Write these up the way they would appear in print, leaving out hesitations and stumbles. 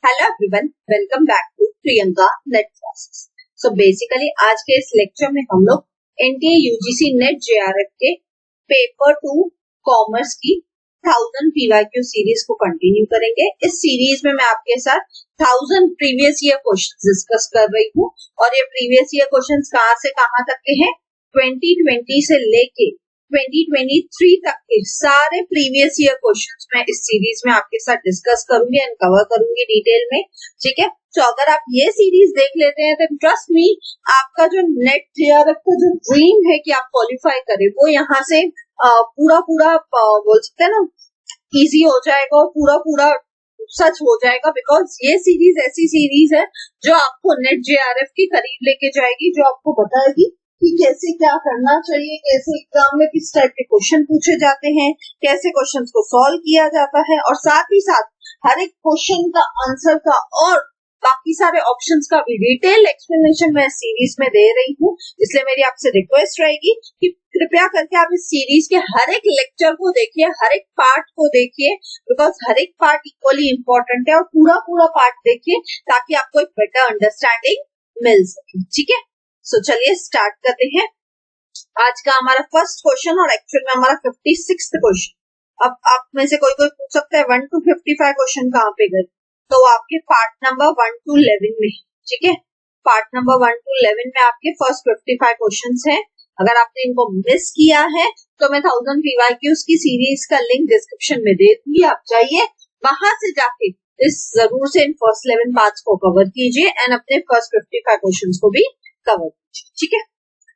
Hello everyone, welcome back to Priyanka net classes. So basically आज के इस लेक्चर में हम लोग एनटीए यूजीसी नेट जेआरएफ के पेपर 2 कॉमर्स की 1000 पीवाईक्यू सीरीज को कंटिन्यू करेंगे। इस सीरीज में मैं आपके साथ 1000 प्रीवियस ईयर क्वेश्चंस डिस्कस कर रही हूँ और ये प्रीवियस ईयर क्वेश्चंस कहाँ से कहाँ तक के हैं, 2020 से लेके 2023 तक के सारे प्रीवियस ईयर क्वेश्चंस मैं इस सीरीज में आपके साथ डिस्कस करूंगी एंड कवर करूंगी डिटेल में। ठीक है, तो अगर आप ये सीरीज देख लेते हैं तो ट्रस्ट मी, आपका जो नेट जेआरएफ का जो ड्रीम है कि आप क्वालिफाई करें वो यहाँ से पूरा बोल सकते हैं ना, इजी हो जाएगा और पूरा सच हो जाएगा। बिकॉज ये सीरीज ऐसी सीरीज है जो आपको नेट जेआरएफ के करीब लेके जाएगी, जो आपको बताएगी कि कैसे क्या करना चाहिए, कैसे एग्जाम में किस टाइप के क्वेश्चन पूछे जाते हैं, कैसे क्वेश्चंस को सॉल्व किया जाता है और साथ ही साथ हर एक क्वेश्चन का आंसर का और बाकी सारे ऑप्शंस का भी डिटेल एक्सप्लेनेशन मैं सीरीज में दे रही हूँ। इसलिए मेरी आपसे रिक्वेस्ट रहेगी कि कृपया करके आप इस सीरीज के हर एक लेक्चर को देखिए, हर एक पार्ट को देखिए, बिकॉज हर एक पार्ट इक्वली इम्पोर्टेंट है और पूरा पार्ट देखिए ताकि आपको एक बेटर अंडरस्टैंडिंग मिल सके। ठीक है, सो चलिए स्टार्ट करते हैं आज का हमारा फर्स्ट क्वेश्चन और एक्चुअल में हमारा 56th क्वेश्चन। अब आप में से कोई पूछ सकता है 1 to 55 क्वेश्चन कहाँ पे गए, तो आपके पार्ट नंबर 1 to 11 में। ठीक है, पार्ट नंबर 1 to 11 में आपके फर्स्ट 55 क्वेश्चंस हैं। अगर आपने इनको मिस किया है तो मैं 1000 पीवाईक्यूज की सीरीज का लिंक डिस्क्रिप्शन में दे दूंगी, आप जाइए वहां से जाके इस जरूर से इन फर्स्ट 11 पार्ट्स को कवर कीजिए एंड अपने फर्स्ट 55 क्वेश्चंस को भी कवर कीजिए। ठीक है,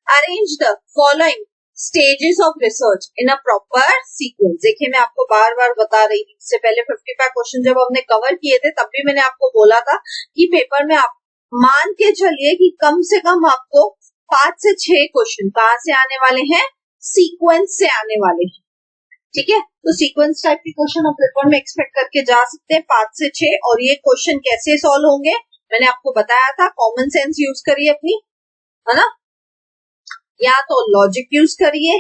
arrange the following stages of research in a proper sequence. देखिए मैं आपको बार बता रही थी, इससे पहले 55 क्वेश्चन जब हमने कवर किए थे तब भी मैंने आपको बोला था कि पेपर में आप मान के चलिए कि कम से कम आपको 5 से 6 क्वेश्चन कहाँ से आने वाले हैं, सीक्वेंस से आने वाले हैं। ठीक है, तो सीक्वेंस टाइप के क्वेश्चन आप पेपर में एक्सपेक्ट करके जा सकते हैं 5 से 6। और ये क्वेश्चन कैसे सॉल्व होंगे मैंने आपको बताया था, कॉमन सेंस यूज करिए अपनी, है ना, या तो लॉजिक यूज करिए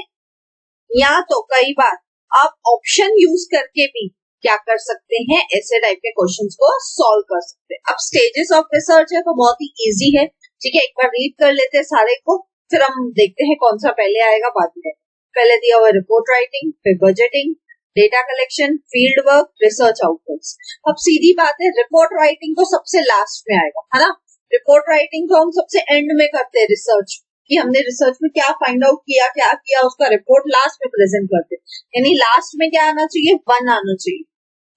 या तो कई बार आप ऑप्शन यूज करके भी क्या कर सकते हैं, ऐसे टाइप के क्वेश्चंस को सॉल्व कर सकते हैं। अब स्टेजेस ऑफ रिसर्च है तो बहुत ही इजी है। ठीक है, एक बार रीड कर लेते हैं सारे को, फिर हम देखते हैं कौन सा पहले आएगा बाद में। पहले दिया हुआ रिपोर्ट राइटिंग, फिर budgeting, data collection, field work, research outputs. अब सीधी बात है, रिपोर्ट राइटिंग तो सबसे लास्ट में आएगा, है ना। रिपोर्ट राइटिंग तो हम सबसे एंड में करते हैं, रिसर्च कि हमने रिसर्च में क्या फाइंड आउट किया, क्या किया, उसका रिपोर्ट लास्ट में प्रेजेंट करते हैं। यानी लास्ट में क्या आना चाहिए, 1 आना चाहिए।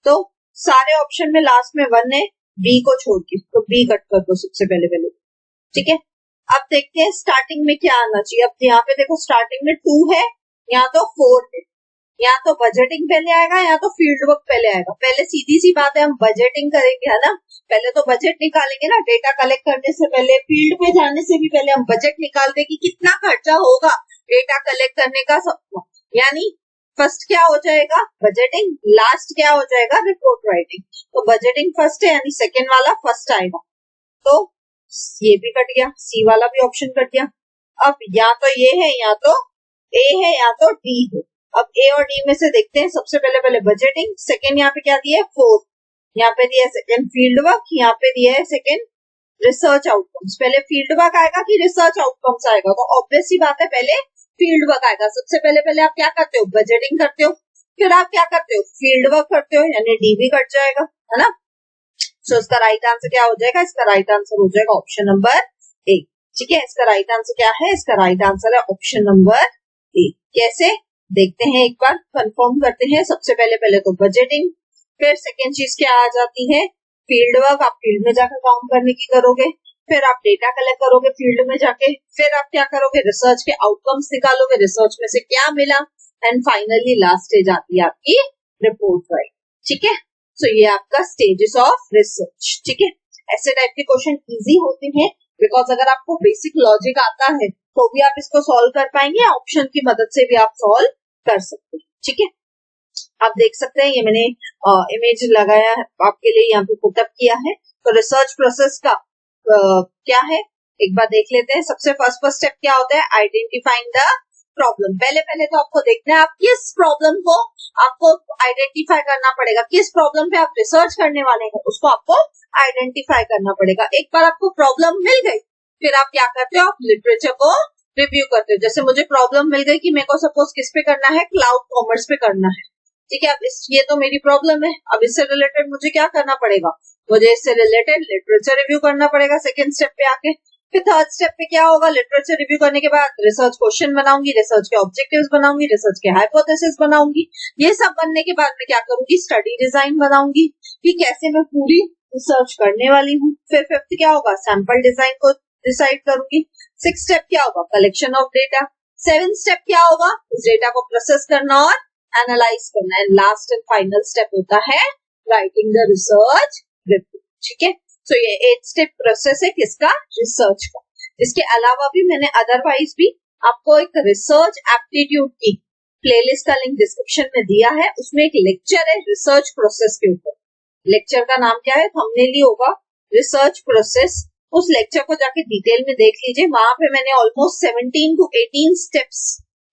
तो सारे ऑप्शन में लास्ट में 1 है, बी को छोड़ के, तो बी कट कर दो सबसे पहले। ठीक है, अब देखते हैं स्टार्टिंग में क्या आना चाहिए। अब यहाँ पे देखो स्टार्टिंग में 2 है, यहाँ तो 4 है, या तो बजटिंग पहले आएगा या तो फील्ड वर्क पहले आएगा। पहले सीधी सी बात है, हम बजटिंग करेंगे, है ना। पहले तो बजट निकालेंगे ना, डेटा कलेक्ट करने से पहले, फील्ड में जाने से भी पहले हम बजट निकालते कि कितना खर्चा होगा डेटा कलेक्ट करने का सबको। यानी फर्स्ट क्या हो जाएगा, बजटिंग, लास्ट क्या हो जाएगा, रिपोर्ट राइटिंग। तो बजटिंग फर्स्ट है यानी सेकेंड वाला फर्स्ट आएगा, तो ये भी कट गया, सी वाला भी ऑप्शन कट गया। अब या तो ये है या तो ए है या तो डी है। अब ए और डी में से देखते हैं, सबसे पहले बजटिंग, सेकेंड यहाँ पे क्या दिया है, 4, यहाँ पे दिया है सेकेंड फील्ड वर्क, यहाँ पे दिया है सेकेंड रिसर्च आउटकम्स। पहले फील्ड वर्क आएगा कि रिसर्च आउटकम्स आएगा, तो ऑब्वियस सी बात है पहले फील्ड वर्क आएगा। सबसे पहले आप क्या करते हो, बजटिंग करते हो, फिर आप क्या करते हो, फील्ड वर्क करते हो, यानी डी भी कट जाएगा, है ना। सो इसका राइट आंसर क्या हो जाएगा, इसका राइट आंसर हो जाएगा ऑप्शन नंबर ए। ठीक है, इसका राइट आंसर क्या है, इसका राइट आंसर है ऑप्शन नंबर ए। कैसे देखते हैं, एक बार कंफर्म करते हैं। सबसे पहले तो बजटिंग, फिर सेकेंड चीज क्या आ जाती है, फील्ड वर्क। आप फील्ड में जाकर काउंट करने की करोगे, फिर आप डेटा कलेक्ट करोगे फील्ड में जाके, फिर आप क्या करोगे, रिसर्च के आउटकम्स निकालोगे, रिसर्च में से क्या मिला, एंड फाइनली लास्ट स्टेज आती है आपकी रिपोर्ट राइट। ठीक है, सो ये आपका स्टेजेस ऑफ रिसर्च। ठीक है, ऐसे टाइप के क्वेश्चन इजी होते हैं बिकॉज अगर आपको बेसिक लॉजिक आता है तो भी आप इसको सॉल्व कर पाएंगे, ऑप्शन की मदद से भी आप सॉल्व कर सकते हैं। ठीक है, आप देख सकते हैं, ये मैंने इमेज लगाया है आपके लिए, यहाँ पे पुटअप किया है। तो रिसर्च प्रोसेस का क्या है, एक बार देख लेते हैं। सबसे फर्स्ट स्टेप क्या होता है, आइडेंटिफाइंग द प्रॉब्लम। पहले तो आपको देखना है आप किस प्रॉब्लम को आपको आइडेंटिफाई करना पड़ेगा, किस प्रॉब्लम पे आप रिसर्च करने वाले हैं उसको आपको आइडेंटिफाई करना पड़ेगा। एक बार आपको प्रॉब्लम मिल गई, फिर आप क्या करते हो, आप लिटरेचर को रिव्यू करते हो। जैसे मुझे प्रॉब्लम मिल गई कि मेरे को सपोज किस पे करना है, क्लाउड कॉमर्स पे करना है, ठीक है। अब ये तो मेरी प्रॉब्लम है, अब इससे रिलेटेड मुझे क्या करना पड़ेगा, मुझे इससे रिलेटेड लिटरेचर रिव्यू करना पड़ेगा सेकंड स्टेप पे आके। फिर थर्ड स्टेप पे क्या होगा, लिटरेचर रिव्यू करने के बाद रिसर्च क्वेश्चन बनाऊंगी, रिसर्च के ऑब्जेक्टिव्स बनाऊंगी, रिसर्च के हाइपोथेसिस बनाऊंगी। ये सब बनने के बाद मैं क्या करूंगी, स्टडी डिजाइन बनाऊंगी कि कैसे मैं पूरी रिसर्च करने वाली हूँ। फिर फिफ्थ क्या होगा, सैंपल डिजाइन को डिसाइड करूंगी। सिक्स स्टेप क्या होगा, collection of data. Seven step क्या होगा, उस डेटा को प्रोसेस करना और एनालाइज करना है। लास्ट एंड फाइनल स्टेप होता है राइटिंग द रिसर्च रिपोर्ट, ठीक है। सो ये 8 स्टेप प्रोसेस है किसका, रिसर्च का। इसके अलावा भी मैंने अदरवाइज भी आपको एक रिसर्च एप्टीट्यूड की प्लेलिस्ट का लिंक डिस्क्रिप्शन में दिया है, उसमें एक लेक्चर है रिसर्च प्रोसेस के ऊपर। लेक्चर का नाम क्या है, थंबनेल ही होगा, रिसर्च प्रोसेस। उस लेक्चर को जाके डिटेल में देख लीजिए, वहां पे मैंने ऑलमोस्ट 17 to 18 स्टेप्स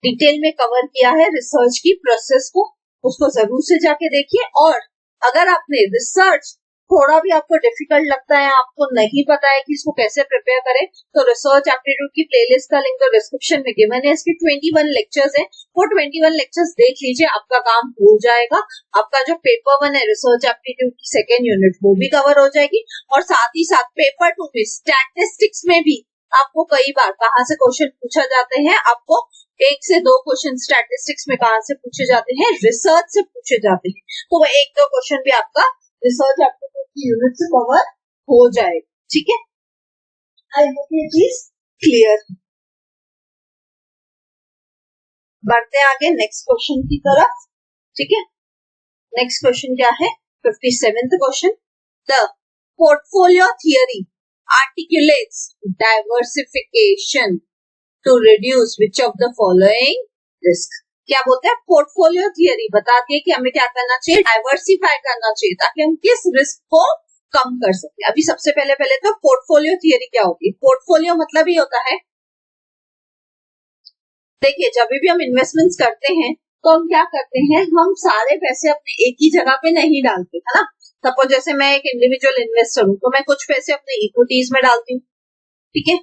डिटेल में कवर किया है रिसर्च की प्रोसेस को। उसको जरूर से जाके देखिए। और अगर आपने रिसर्च थोड़ा भी आपको डिफिकल्ट लगता है, आपको नहीं पता है कि इसको कैसे प्रिपेयर करें, तो रिसर्च एप्टीट्यूड की प्लेलिस्ट का लिंक तो डिस्क्रिप्शन में गिवन है। इसके 21 लेक्चर्स है, वो 21 लेक्चर्स देख लीजिए, आपका काम हो जाएगा। आपका जो पेपर 1 है रिसर्च एप्टीट्यूड की सेकेंड यूनिट, वो भी कवर हो जाएगी। और साथ ही साथ पेपर 2 में स्टैटिस्टिक्स में भी आपको कई बार कहाँ से क्वेश्चन पूछा जाते हैं, आपको 1 से 2 क्वेश्चन स्टैटिस्टिक्स में कहाँ से पूछे जाते हैं, रिसर्च से पूछे जाते हैं। तो वो 1-2 क्वेश्चन भी आपका रिसर्च एप्टीट्यूड की यूनिट से कवर हो जाएगा, ठीक है। आई होप ये चीज क्लियर। बढ़ते हैं आगे नेक्स्ट क्वेश्चन की तरफ, ठीक है। नेक्स्ट क्वेश्चन क्या है, 57th question. The portfolio theory articulates diversification to reduce which of the following risk। क्या बोलते हैं, पोर्टफोलियो थियरी बताती है कि हमें क्या करना चाहिए, डाइवर्सिफाई करना चाहिए ताकि हम किस रिस्क को कम कर सके। अभी सबसे पहले तो पोर्टफोलियो थियरी क्या होती है। पोर्टफोलियो मतलब ही होता है, देखिए जब भी हम इन्वेस्टमेंट्स करते हैं तो हम क्या करते हैं, हम सारे पैसे अपने एक ही जगह पे नहीं डालते, है ना। सपोज जैसे मैं एक इंडिविजुअल इन्वेस्टर हूँ, तो मैं कुछ पैसे अपने इक्विटीज में डालती हूँ, ठीक है।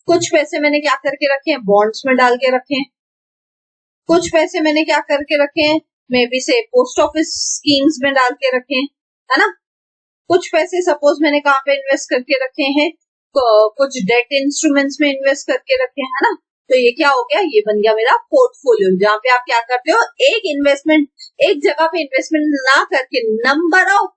कुछ पैसे मैंने क्या करके रखे हैं, बॉन्ड्स में डाल के रखे हैं। कुछ पैसे मैंने क्या करके रखे हैं, मे बी से पोस्ट ऑफिस स्कीम्स में डाल के रखे हैं, है ना। कुछ पैसे सपोज मैंने कहाँ पे इन्वेस्ट करके रखे हैं, कुछ डेट इंस्ट्रूमेंट्स में इन्वेस्ट करके रखे हैं, है ना। तो ये क्या हो गया, ये बन गया मेरा पोर्टफोलियो, जहाँ पे आप क्या करते हो, एक इन्वेस्टमेंट एक जगह पे इन्वेस्टमेंट ना करके नंबर ऑफ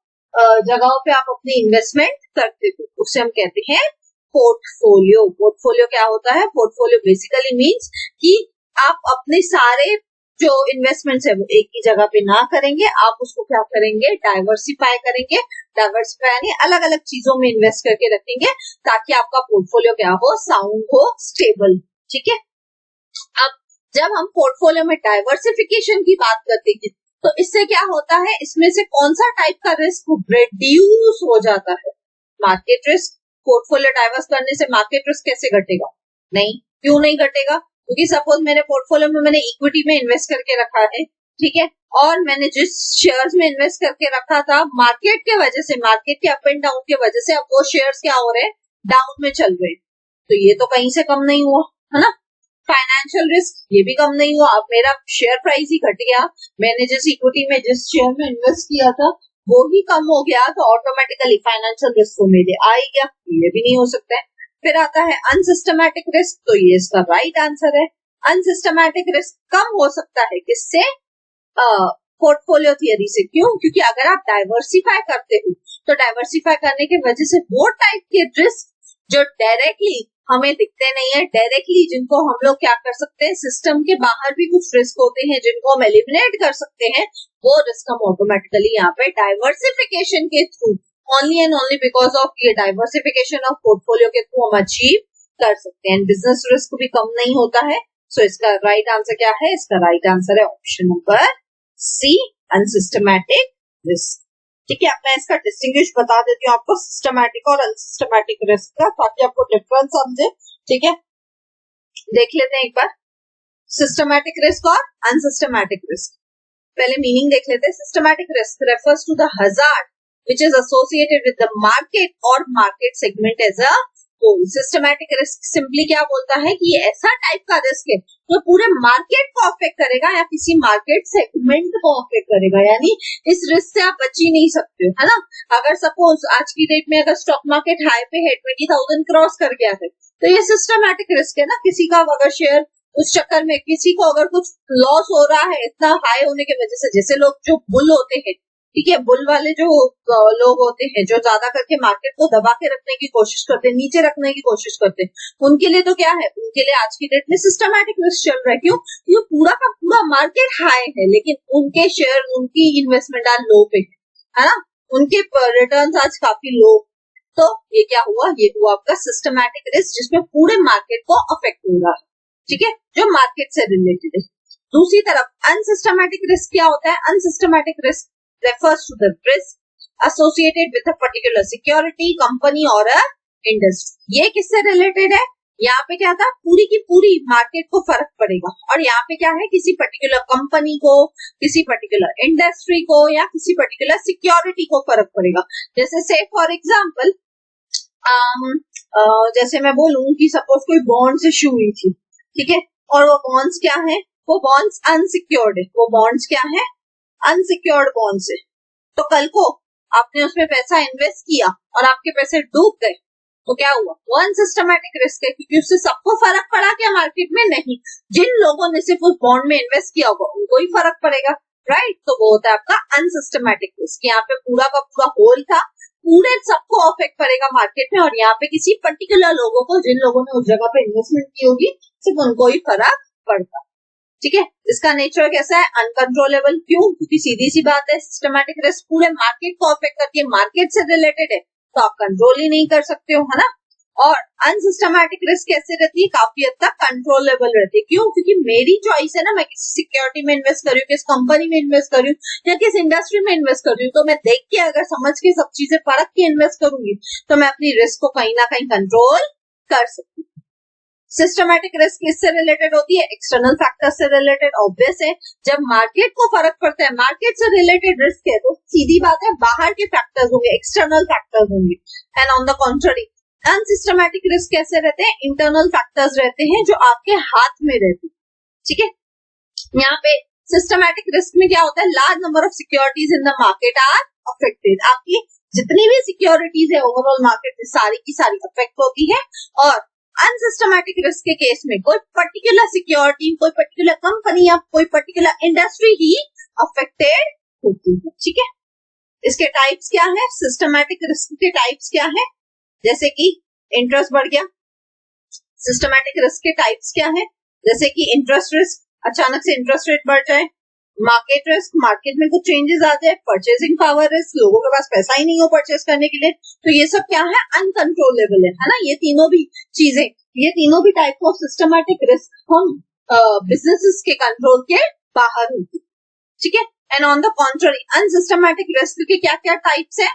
जगहों पे आप अपनी इन्वेस्टमेंट करते हो, उसे हम कहते हैं पोर्टफोलियो। पोर्टफोलियो क्या होता है, पोर्टफोलियो बेसिकली मीन्स कि आप अपने सारे जो इन्वेस्टमेंट्स है वो एक ही जगह पे ना करेंगे, आप उसको क्या करेंगे, डाइवर्सिफाई करेंगे। डाइवर्सिफाई यानी अलग अलग चीजों में इन्वेस्ट करके रखेंगे ताकि आपका पोर्टफोलियो क्या हो, साउंड हो, स्टेबल, ठीक है। अब जब हम पोर्टफोलियो में डाइवर्सिफिकेशन की बात करते हैं तो इससे क्या होता है, इसमें से कौन सा टाइप का रिस्क रिड्यूस हो जाता है, मार्केट रिस्क। पोर्टफोलियो डाइवर्स करने से मार्केट रिस्क कैसे घटेगा, नहीं, क्यों नहीं घटेगा, क्योंकि सपोज मेरे पोर्टफोलियो में मैंने इक्विटी में इन्वेस्ट करके रखा है, ठीक है, और मैंने जिस शेयर्स में इन्वेस्ट करके रखा था, मार्केट के वजह से, मार्केट के अप एंड डाउन के वजह से अब वो शेयर्स क्या हो रहे हैं, डाउन में चल रहे हैं, तो ये तो कहीं से कम नहीं हुआ, है ना। फाइनेंशियल रिस्क ये भी कम नहीं हुआ, अब मेरा शेयर प्राइस ही घट गया, मैंने जिस इक्विटी में जिस शेयर में इन्वेस्ट किया था वो ही कम हो गया, तो ऑटोमेटिकली फाइनेंशियल रिस्क तो मेरे आ ही गया, ये भी नहीं हो सकता है। फिर आता है अनसिस्टमैटिक रिस्क, तो ये इसका राइट आंसर है। अनसिस्टमैटिक रिस्क कम हो सकता है किससे, पोर्टफोलियो थियरी से। क्यों, क्योंकि अगर आप डाइवर्सिफाई करते हो तो डाइवर्सिफाई करने की वजह से वो टाइप के रिस्क जो डायरेक्टली हमें दिखते नहीं है, डायरेक्टली जिनको हम लोग क्या कर सकते हैं, सिस्टम के बाहर भी कुछ रिस्क होते हैं जिनको हम एलिमिनेट कर सकते हैं, वो रिस्क हम ऑटोमेटिकली यहाँ पे डाइवर्सिफिकेशन के through, only and only because of ये डाइवर्सिफिकेशन ऑफ पोर्टफोलियो के थ्रू हम अचीव कर सकते हैं। बिजनेस रिस्क भी कम नहीं होता है। सो इसका राइट आंसर क्या है, इसका राइट आंसर है option number C, unsystematic risk, ठीक है। अब मैं इसका डिस्टिंग्विश बता देती हूँ आपको, सिस्टमैटिक और अनसिस्टमैटिक रिस्क का, ताकि आपको डिफरेंस समझे, ठीक है। देख लेते हैं एक बार सिस्टमैटिक रिस्क और अनसिस्टमैटिक रिस्क। पहले मीनिंग देख लेते हैं। Systematic risk refers to the hazard which is associated with the market or market segment as a whole. Systematic risk simply क्या बोलता है कि ये ऐसा टाइप का रिस्क है जो पूरे मार्केट को अफेक्ट करेगा या किसी मार्केट सेगमेंट को अफेक्ट करेगा, यानी इस रिस्क से आप बच ही नहीं सकते हो, है ना। अगर सपोज आज की डेट में अगर स्टॉक मार्केट हाई पे है, 20,000 क्रॉस कर गया है, तो ये सिस्टमैटिक रिस्क है ना। किसी का अगर शेयर उस चक्कर में किसी को अगर कुछ लॉस हो रहा है इतना हाई होने की वजह से, जैसे लोग जो बुल होते हैं, ठीक है, बुल वाले जो लोग होते हैं जो ज्यादा करके मार्केट को दबा के रखने की कोशिश करते हैं, नीचे रखने की कोशिश करते हैं, उनके लिए तो क्या है, उनके लिए आज की डेट में सिस्टमैटिक रिस्क चल रहा है। क्यों? क्योंकि पूरा का पूरा मार्केट हाई है लेकिन उनके शेयर, उनकी इन्वेस्टमेंट आज लो पे है ना, उनके रिटर्न्स आज काफी लो। तो ये क्या हुआ, ये हुआ आपका सिस्टमैटिक रिस्क जिसमें पूरे मार्केट को अफेक्ट हो रहा है, ठीक है, जो मार्केट से रिलेटेड है। दूसरी तरफ अनसिस्टमैटिक रिस्क क्या होता है? Unsystematic risk refers to the risk associated with a particular security, company or a industry. ये किससे रिलेटेड है? यहाँ पे क्या था, पूरी की पूरी मार्केट को फर्क पड़ेगा, और यहाँ पे क्या है, किसी पर्टिकुलर कंपनी को, किसी पर्टिकुलर इंडस्ट्री को या किसी पर्टिकुलर सिक्योरिटी को फर्क पड़ेगा। जैसे से फॉर एग्जाम्पल जैसे मैं बोलूं कि सपोज कोई बॉन्ड्स इश्यू हुई थी, ठीक है, और वो बॉन्ड्स क्या है, वो बॉन्ड्स अनसिक्योर्ड है, वो बॉन्ड्स क्या है, अनसिक्योर्ड बॉन्ड्स है। तो कल को आपने उसमें पैसा इन्वेस्ट किया और आपके पैसे डूब गए, तो क्या हुआ, वो अनसिस्टमैटिक रिस्क है, क्योंकि उससे सबको फर्क पड़ा क्या मार्केट में? नहीं, जिन लोगों ने सिर्फ उस बॉन्ड में इन्वेस्ट किया होगा उनको ही फर्क पड़ेगा, राइट। तो वो होता है आपका अनसिस्टमैटिक रिस्क। यहाँ पे पूरा का पूरा होल था, पूरे सबको अफेक्ट पड़ेगा मार्केट में, और यहाँ पे किसी पर्टिकुलर लोगों को, जिन लोगों ने उस जगह पे इन्वेस्टमेंट की होगी, सिर्फ उनको ही फर्क पड़ता, ठीक है। इसका नेचर कैसा है? अनकंट्रोलेबल। क्यों? क्योंकि सीधी सी बात है, सिस्टमैटिक रिस्क पूरे मार्केट को अफेक्ट करती है, मार्केट से रिलेटेड है, तो आप कंट्रोल ही नहीं कर सकते हो, है ना। और अनसिस्टमैटिक रिस्क कैसे रहती है? काफी हद तक कंट्रोलेबल रहती है। क्यों? क्योंकि मेरी चॉइस है ना, मैं किस सिक्योरिटी में इन्वेस्ट कर रही हूँ, किस कंपनी में इन्वेस्ट कर रही हूँ या किस इंडस्ट्री में इन्वेस्ट कर रही हूँ, तो मैं देख के, अगर समझ के, सब चीजें परख के इन्वेस्ट करूंगी, तो मैं अपनी रिस्क को कहीं ना कहीं कंट्रोल कर सकती हूँ। सिस्टमैटिक रिस्क किससे रिलेटेड होती है? एक्सटर्नल फैक्टर से रिलेटेड। ऑब्वियस है, जब मार्केट को फर्क पड़ता है, मार्केट से रिलेटेड रिस्क है, तो सीधी बात है बाहर के फैक्टर्स होंगे, एक्सटर्नल फैक्टर्स होंगे। And on the contrary unsystematic risk कैसे रहते हैं? इंटरनल फैक्टर्स रहते हैं जो आपके हाथ में रहते हैं, ठीक है। यहाँ पे सिस्टमैटिक रिस्क में क्या होता है? Large number of securities in the market are affected. आपकी जितनी भी सिक्योरिटीज है ओवरऑल मार्केट में, सारी की सारी अफेक्ट होती है। और अनसिस्टमैटिक रिस्क के केस में कोई पर्टिकुलर सिक्योरिटी, कोई पर्टिकुलर कंपनी या कोई पर्टिकुलर इंडस्ट्री ही अफेक्टेड होती है, ठीक है। इसके टाइप्स क्या है? सिस्टमैटिक रिस्क के टाइप्स क्या है? जैसे कि इंटरेस्ट बढ़ गया। सिस्टमैटिक रिस्क के टाइप्स क्या है? जैसे कि इंटरेस्ट रिस्क, अचानक से इंटरेस्ट रेट बढ़ जाए। मार्केट रिस्क, मार्केट में कुछ चेंजेस आ जाए। परचेसिंग पावर रिस्क, लोगों के पास पैसा ही नहीं हो परचेस करने के लिए। तो ये सब क्या है? अनकंट्रोलेबल है ना। ये तीनों भी चीजें, ये तीनों भी टाइप ऑफ सिस्टमैटिक रिस्क हम बिजनेसेस के कंट्रोल के बाहर होती है, ठीक है। And on the contrary unsystematic risk के क्या क्या टाइप्स है?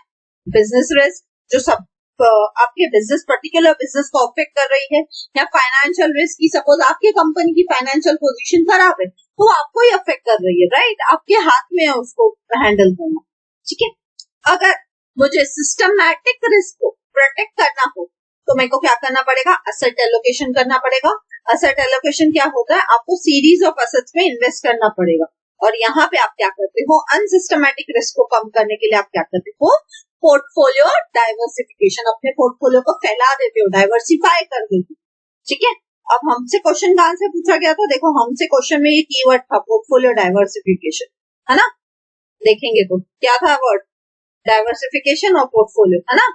बिजनेस रिस्क, जो सब आपके बिजनेस, पर्टिकुलर बिजनेस को अफेक्ट कर रही है, या फाइनेंशियल रिस्क की, सपोज आपकी कंपनी की फाइनेंशियल पोजीशन खराब है तो आपको ही अफेक्ट कर रही है, राइट। आपके हाथ में है उसको हैंडल करना, ठीक है। अगर मुझे सिस्टमैटिक रिस्क को प्रोटेक्ट करना हो तो मेरे को क्या करना पड़ेगा? असेट एलोकेशन करना पड़ेगा। असेट एलोकेशन क्या होता है? आपको सीरीज ऑफ असेट्स में इन्वेस्ट करना पड़ेगा। और यहाँ पे आप क्या करते हो? अनसिस्टमैटिक रिस्क को कम करने के लिए आप क्या करते हो? पोर्टफोलियो डाइवर्सिफिकेशन, अपने पोर्टफोलियो को फैला देते हो, डाइवर्सिफाई कर देते हो, ठीक है। अब हमसे क्वेश्चन कहां से पूछा गया था? देखो, हमसे क्वेश्चन में ये कीवर्ड था पोर्टफोलियो डाइवर्सिफिकेशन, है ना। देखेंगे तो क्या था वर्ड? डाइवर्सिफिकेशन और पोर्टफोलियो, है ना,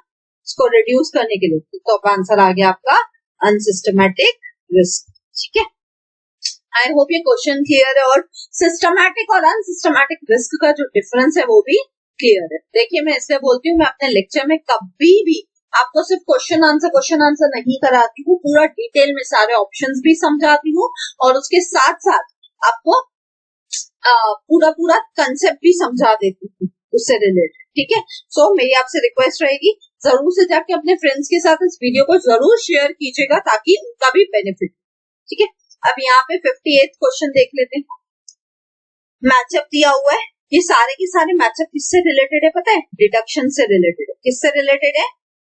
इसको रिड्यूस करने के लिए। तो अब आंसर आ गया आपका अनसिस्टमैटिक रिस्क, ठीक है। आई होप ये क्वेश्चन क्लियर है, और सिस्टमैटिक और अनसिस्टमैटिक रिस्क का जो डिफरेंस है वो भी क्लियर है। देखिए, मैं इसलिए बोलती हूँ, मैं अपने लेक्चर में कभी भी आपको सिर्फ क्वेश्चन आंसर नहीं कराती हूँ, पूरा डिटेल में सारे ऑप्शंस भी समझाती हूँ, और उसके साथ साथ आपको पूरा कंसेप्ट भी समझा देती हूँ उससे रिलेटेड, ठीक है। सो मेरी आपसे रिक्वेस्ट रहेगी, जरूर से जाके अपने फ्रेंड्स के साथ इस वीडियो को जरूर शेयर कीजिएगा ताकि उनका भी बेनिफिट, ठीक है। अब यहाँ पे 58th क्वेश्चन देख लेते हैं। मैचअप दिया हुआ है, ये सारे के सारे मैचअप किससे रिलेटेड है पता है? डिडक्शन से रिलेटेड है। किससे रिलेटेड है?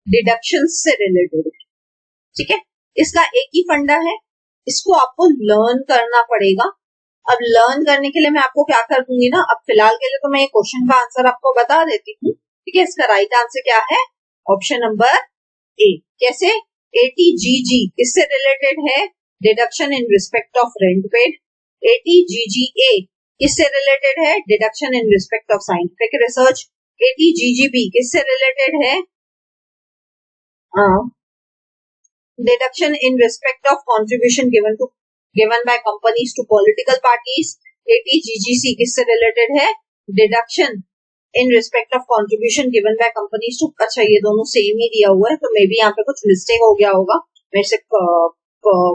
डिडक्शन से रिलेटेड है। ठीक है, इसका एक ही फंडा है, इसको आपको लर्न करना पड़ेगा। अब लर्न करने के लिए मैं आपको क्या कर दूंगी ना, अब फिलहाल के लिए तो मैं क्वेश्चन का आंसर आपको बता देती हूँ। ठीक है, इसका राइट आंसर क्या है? Option number A. कैसे? ATGG किससे रिलेटेड है? Deduction in respect of rent paid. ATGGA किससे रिलेटेड है? Deduction in respect of scientific research. ATGGB किससे रिलेटेड है? Deduction in respect of contribution given by companies to political parties। ATGGC किससे related है? Deduction in respect of contribution given by companies to. अच्छा, ये दोनों same ही दिया हुआ है, तो मे बी यहाँ पे कुछ मिस्टेक हो गया होगा मेरे से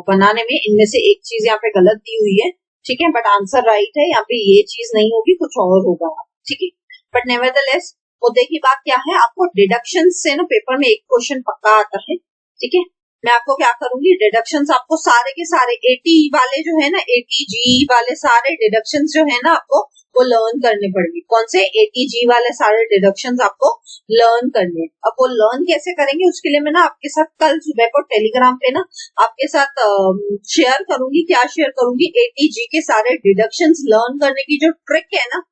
बनाने में, इनमें से एक चीज यहाँ पे गलत दी हुई है। ठीक है, बट आंसर राइट है, यहाँ पे ये चीज नहीं होगी, कुछ और होगा। ठीक है, बट नेवरदलेस मुद्दे की बात क्या है, आपको डिडक्शन से ना पेपर में एक क्वेश्चन पक्का आता है। ठीक है, मैं आपको क्या करूंगी, डिडक्शंस आपको सारे के सारे 80 वाले जो है ना, 80G वाले सारे डिडक्शंस जो है ना आपको वो लर्न करने पड़ेंगे। कौन से? 80G वाले सारे डिडक्शंस आपको लर्न करने हैं। अब वो लर्न कैसे करेंगे, उसके लिए मैं ना आपके साथ कल सुबह को टेलीग्राम पे ना आपके साथ शेयर करूंगी। क्या शेयर करूंगी? 80G के सारे डिडक्शंस लर्न करने की जो ट्रिक है ना,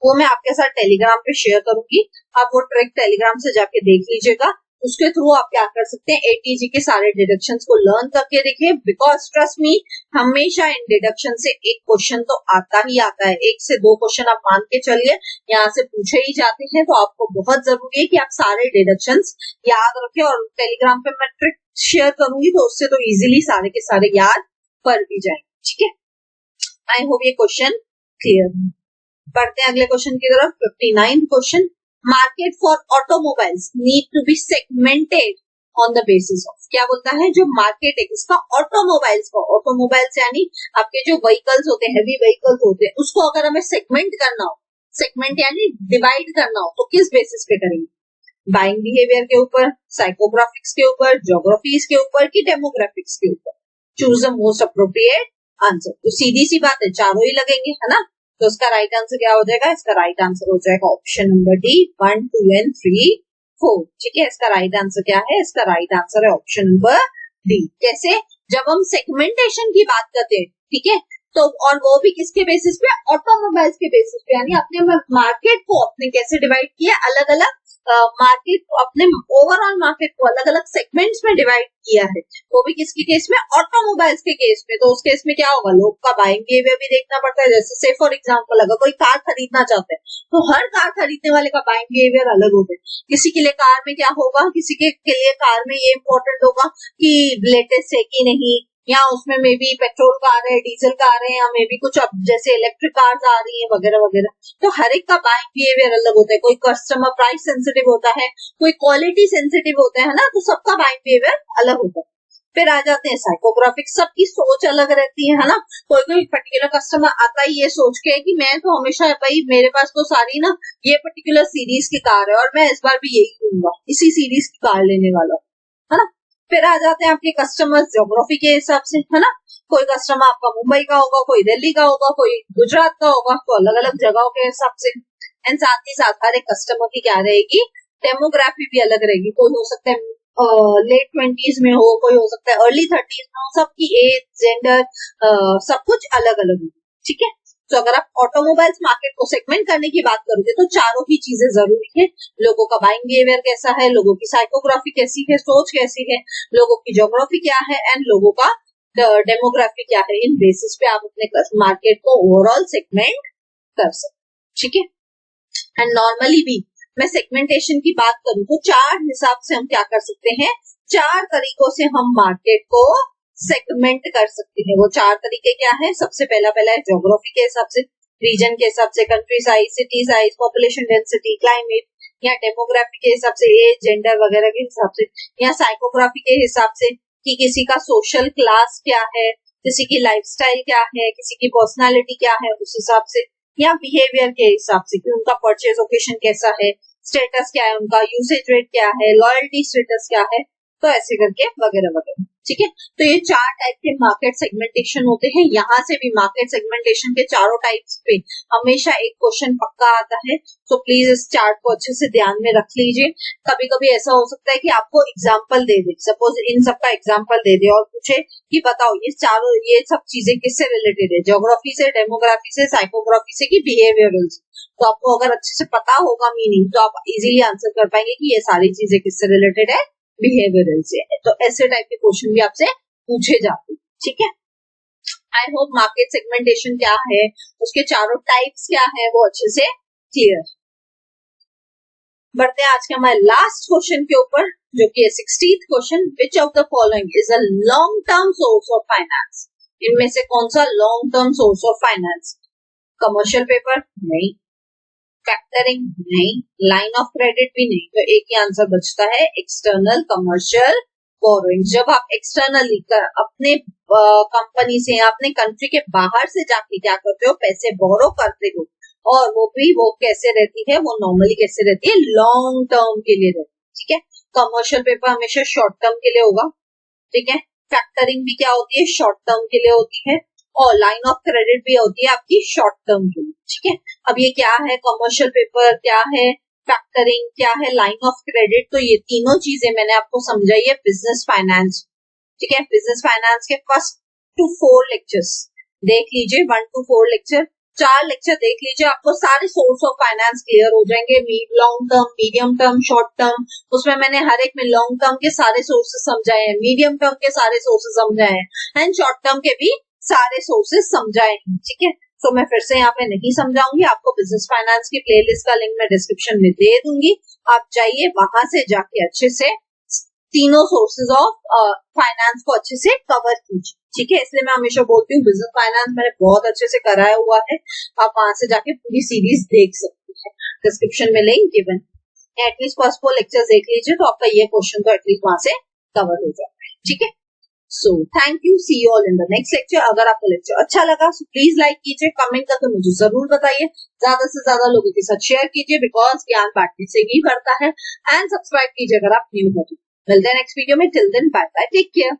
वो मैं आपके साथ टेलीग्राम पे शेयर करूंगी। आप वो ट्रिक टेलीग्राम से जाके देख लीजिएगा। उसके थ्रू आप क्या कर सकते हैं, 80G के सारे डिडक्शंस को लर्न करके देखिए। बिकॉज ट्रस्ट मी, हमेशा इन डिडक्शन से एक क्वेश्चन तो आता ही आता है। 1 से 2 क्वेश्चन आप मान के चलिए, यहाँ से पूछे ही जाते हैं। तो आपको बहुत जरूरी है कि आप सारे डिडक्शंस याद रखें, और टेलीग्राम पे मैं ट्रिक शेयर करूंगी, तो उससे तो इजिली सारे के सारे याद कर भी जाएंगे। ठीक है, आई होप ये क्वेश्चन क्लियर है। बढ़ते हैं अगले क्वेश्चन की तरफ। 59 question, market for automobiles need to be segmented on the basis of. क्या बोलता है, जो मार्केट है किसका? ऑटोमोबाइल्स का। ऑटोमोबाइल्स यानी आपके जो व्हीकल्स होते हैं, हेवी व्हीकल्स होते हैं, उसको अगर हमें सेगमेंट करना हो, सेगमेंट यानी डिवाइड करना हो, तो किस बेसिस पे करेंगे? बाइंग बिहेवियर के ऊपर, साइकोग्राफिक्स के ऊपर, ज्योग्राफीज के ऊपर, की डेमोग्राफिक्स के ऊपर? Choose the most appropriate answer. तो सीधी सी बात है, चारों ही लगेंगे, है ना। तो इसका राइट आंसर क्या हो जाएगा? इसका राइट आंसर हो जाएगा ऑप्शन नंबर डी, 1, 2 एंड 3, 4। ठीक है, इसका राइट आंसर क्या है? इसका राइट आंसर है ऑप्शन नंबर डी। कैसे? जब हम सेगमेंटेशन की बात करते हैं, ठीक है, तो और वो भी किसके बेसिस पे? ऑटोमोबाइल्स के बेसिस पे। यानी अपने मार्केट को अपने कैसे डिवाइड किया? अलग अलग मार्केट को, अपने ओवरऑल मार्केट को अलग अलग सेगमेंट्स में डिवाइड किया है। वो भी किसके केस में? ऑटोमोबाइल्स के केस में। तो उस केस में क्या होगा, लोग का बाइंग बिहेवियर भी देखना पड़ता है। जैसे से फॉर एग्जांपल, अगर कोई कार खरीदना चाहते हैं, तो हर कार खरीदने वाले का बाइंग बिहेवियर अलग होगा। किसी के लिए कार में क्या होगा, किसी के लिए कार में ये इंपॉर्टेंट होगा कि लेटेस्ट है कि नहीं, या उसमें मे बी पेट्रोल कार है, डीजल कार है, या मे बी कुछ अब जैसे इलेक्ट्रिक कार्स आ रही है वगैरह वगैरह। तो हर एक का बाइंग बिहेवियर अलग होता है। कोई कस्टमर प्राइस सेंसिटिव होता है, कोई क्वालिटी सेंसिटिव होता है ना, तो सबका बाइंग बिहेवियर अलग होता है। फिर आ जाते हैं साइकोग्राफिक, सबकी सोच अलग रहती है ना। कोई पर्टिकुलर कस्टमर आता ही ये सोच के कि मैं तो हमेशा भाई मेरे पास तो सारी ना ये पर्टिकुलर सीरीज की कार है और मैं इस बार भी यही लूंगा, इसी सीरीज की कार लेने वाला, है ना। फिर आ जाते हैं आपके कस्टमर्स ज्योग्राफी के हिसाब से, है ना। कोई कस्टमर आपका मुंबई का होगा, कोई दिल्ली का होगा, कोई गुजरात का होगा, तो अलग अलग जगहों के हिसाब से। एंड साथ ही साथ हर एक कस्टमर की क्या रहेगी, डेमोग्राफी भी अलग रहेगी। कोई हो सकता है लेट 20s में हो, कोई हो सकता है अर्ली 30s में हो, सबकी एज, जेंडर, सब कुछ अलग अलग होगी। ठीक है, तो अगर आप ऑटोमोबाइल्स मार्केट को सेगमेंट करने की बात करोगे तो चारों ही चीजें जरूरी है। लोगों का बाइंग बिहेवियर कैसा है, लोगों की साइकोग्राफी कैसी है, सोच कैसी है, लोगों की ज्योग्राफी क्या है, एंड लोगों का डेमोग्राफी क्या है। इन बेसिस पे आप अपने मार्केट को ओवरऑल सेगमेंट कर सकते। ठीक है, एंड नॉर्मली भी मैं सेगमेंटेशन की बात करूं तो 4 हिसाब से हम क्या कर सकते हैं, 4 तरीकों से हम मार्केट को सेगमेंट कर सकते हैं। वो 4 तरीके क्या है? सबसे पहला है ज्योग्राफी के हिसाब से, रीजन के हिसाब से, country size, city size, population density, climate, या डेमोग्राफी के हिसाब से, एज, जेंडर वगैरह के हिसाब से, या साइकोग्राफी के हिसाब से कि किसी का सोशल क्लास क्या है, किसी की लाइफस्टाइल क्या है, किसी की पर्सनालिटी क्या है, उस हिसाब से, या बिहेवियर के हिसाब से कि उनका परचेज ओकेशन कैसा है, स्टेटस क्या है उनका, यूसेज रेट क्या है, लॉयल्टी स्टेटस क्या है, तो ऐसे करके वगैरह वगैरह। ठीक है। तो ये 4 टाइप के मार्केट सेगमेंटेशन होते हैं। यहाँ से भी मार्केट सेगमेंटेशन के चारों टाइप्स पे हमेशा एक क्वेश्चन पक्का आता है, तो प्लीज इस चार्ट को अच्छे से ध्यान में रख लीजिए। कभी कभी ऐसा हो सकता है कि आपको example they they, suppose in सब का एग्जाम्पल दे दे और पूछे कि बताओ ये सब चीजें किससे रिलेटेड है, ज्योग्राफी से, डेमोग्राफी से, साइकोग्राफी से, कि बिहेवियरल से। तो आपको अगर अच्छे से पता होगा मीनिंग तो आप इजीली आंसर कर पाएंगे कि ये सारी चीजें किससे रिलेटेड है, बिहेवियरल से। तो ऐसे टाइप के क्वेश्चन भी आपसे पूछे जाते हैं, ठीक है। आई होप मार्केट सेगमेंटेशन क्या है, उसके चारों टाइप्स क्या है, वो अच्छे से क्लियर। बढ़ते हैं आज के हमारे लास्ट क्वेश्चन के ऊपर, जो कि है 16th question. Which of the following is a long term source of finance? इनमें से कौन सा long term source of finance? Commercial paper नहीं, फैक्टरिंग नहीं, लाइन ऑफ क्रेडिट भी नहीं। तो एक ही आंसर बचता है, एक्सटर्नल कमर्शियल बोरोइंग। जब आप एक्सटर्नली अपने कंपनी से या अपने कंट्री के बाहर से जाके क्या करते हो, पैसे बोरो करते हो, और वो कैसे रहती है, वो नॉर्मली कैसे रहती है, लॉन्ग टर्म के लिए रहती है, ठीक है। कमर्शियल पेपर हमेशा शॉर्ट टर्म के लिए होगा, ठीक है। फैक्टरिंग भी क्या होती है, शॉर्ट टर्म के लिए होती है, और लाइन ऑफ क्रेडिट भी होती है आपकी शॉर्ट टर्म के लिए, ठीक है। अब ये क्या है, कमर्शियल पेपर क्या है, फैक्टरिंग क्या है, लाइन ऑफ क्रेडिट, तो ये तीनों चीजें मैंने आपको समझाई है बिजनेस फाइनेंस, ठीक है। बिजनेस फाइनेंस के फर्स्ट टू 4 लेक्चर्स देख लीजिए, 1 to 4 लेक्चर, 4 लेक्चर देख लीजिए, आपको सारे सोर्स ऑफ फाइनेंस क्लियर हो जाएंगे। Long term, medium term, short term, उसमें मैंने हर एक में लॉन्ग टर्म के सारे सोर्सेस समझाए हैं, मीडियम टर्म के सारे सोर्सेस समझाए हैं, एंड शॉर्ट टर्म के भी सारे सोर्सेस समझाए हैं, ठीक है। तो मैं फिर से यहाँ पे नहीं समझाऊंगी, आपको बिजनेस फाइनेंस की प्लेलिस्ट का लिंक मैं डिस्क्रिप्शन में दे दूंगी, आप जाइए, वहां से जाके अच्छे से तीनों सोर्सेज ऑफ फाइनेंस को अच्छे से कवर कीजिए, ठीक है। इसलिए मैं हमेशा बोलती हूँ बिजनेस फाइनेंस मैंने बहुत अच्छे से कराया हुआ है, आप वहां से जाके पूरी सीरीज देख सकते हैं, डिस्क्रिप्शन में लिंक गिवन है। एटलीस्ट फर्स्ट 4 लेक्चर देख लीजिए, तो आपका ये क्वेश्चन तो एटलीस्ट वहां से कवर हो जाता है, ठीक है। So thank you, see you all in the next lecture. अगर आपको लेक्चर अच्छा लगा तो प्लीज लाइक कीजिए, कमेंट करके मुझे जरूर बताइए, ज्यादा से ज्यादा लोगों के साथ शेयर कीजिए, बिकॉज ज्ञान बांटने से ही बढ़ता है, एंड सब्सक्राइब कीजिए अगर आप न्यू हो तो। मिलते हैं नेक्स्ट वीडियो में, till then bye bye, take care.